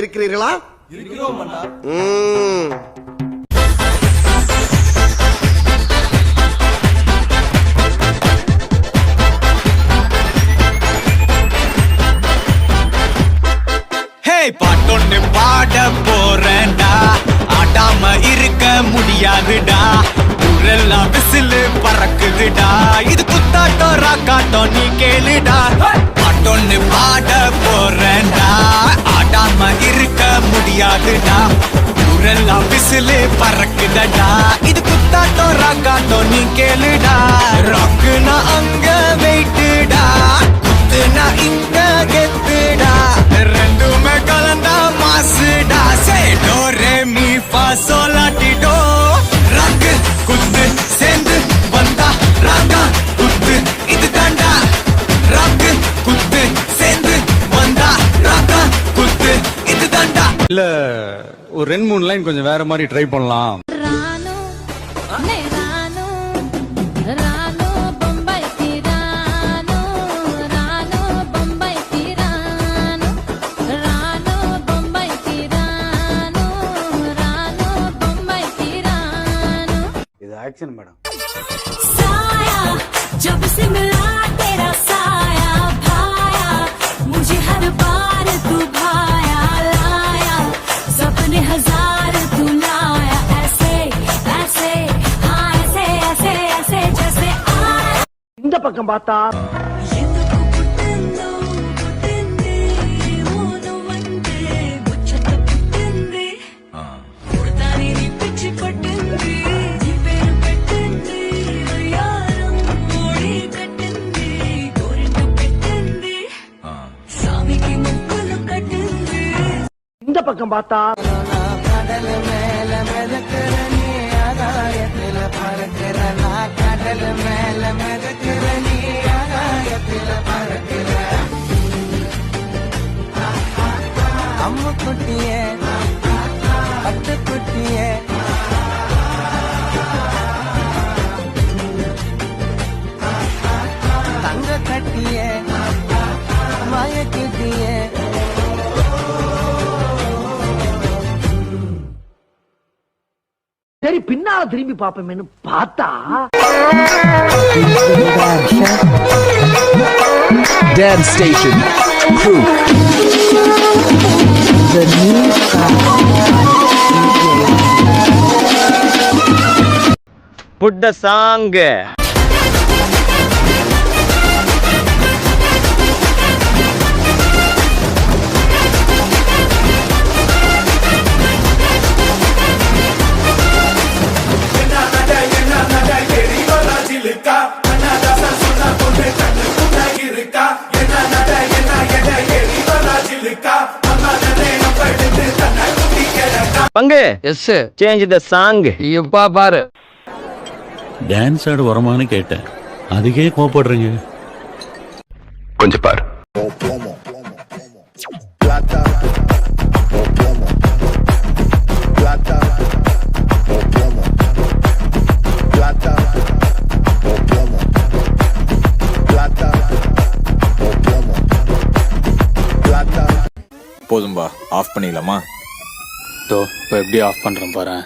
இருக்கிறீர்களா? இருக்கிறோம் அண்ணா. பாட்டொன்னு பாட போறேன்டா, ஆடாம இருக்க முடியாதுடா, ஊரெல்லாம் விசிலு பறக்குதுடா, இது குத்தாட்டம் ராக்காட்டம் நீ கேளுடா. பாட்டொன்னு பாட போறேன்டா, ஆடாம இருக்க முடியாதுடா, ஊரெல்லாம் விசிலு பறக்குதடா, இது குத்தாட்டம் ராக்காட்டம் நீ கேளுடா. ராக்குனா அங்க வெயிட்டுடா, குத்துனா இங்க கெத்துடா, ரெண்டுமே கலந்தா மாசுடா. சே டோ ரே மீ ஃபா சோ லா டி டோ. ராக்கு குத்து சேர்ந்து வந்தா ராகா குத்து இது தாண்டா. ராக்கு குத்து சேர்ந்து வந்தா ராகா குத்து இது தாண்டா. இல்ல ஒரு 2-3 லைன் கொஞ்சம் வேற மாதிரி ட்ரை பண்ணலாம். இது ஆக்ஷன் மேடம். साया जब से मिला तेरा साया भाया, मुझे हर बार तू भाया लाया, सपने हजार तू लाया, ऐसे ऐसे हाँ ऐसे ऐसे ऐसे जैसे आया. இந்த பக்கம் பார்த்தா ఎందుకు పుట్టిందో పుట్టింది ఊను వంటే ముచ్చట పుట్టింది, పుడతాని నీ పిచ్చి పట్టింది, నీ పేరు పెట్టింది వయ్యారం ఓడి కట్టింది, గోరింట పెట్టింది సామికి ముక్కులు కట్టింది. இந்த பக்கம் பார்த்தா கடல் மேல மிதக்கிற நீ ஆகாயத்தில் பறக்கிற, நான் கடல் மேல மிதக்கிற நீ ஆகாயத்தில் பறக்கிற. அம்மு குட்டியே பட்டு குட்டியே தங்க கட்டியே மயக்கிட்டியே. சரி பின்னால திரும்பி பாப்போமேன்னு பார்த்தா Dance Station Crew. The new Put the song. பங்கு எஸ் சேஞ்ச் த சாங். இப்பா பாரு டான்ஸ் ஆட வரமான்னு கேட்டேன், அதுக்கே கோபப்படுறீங்க. கொஞ்சம் பாரு. போதும்பா, ஆஃப் பண்ணிடலாமா? தோ இப்போ எப்படி ஆஃப் பண்றேன் பாரு.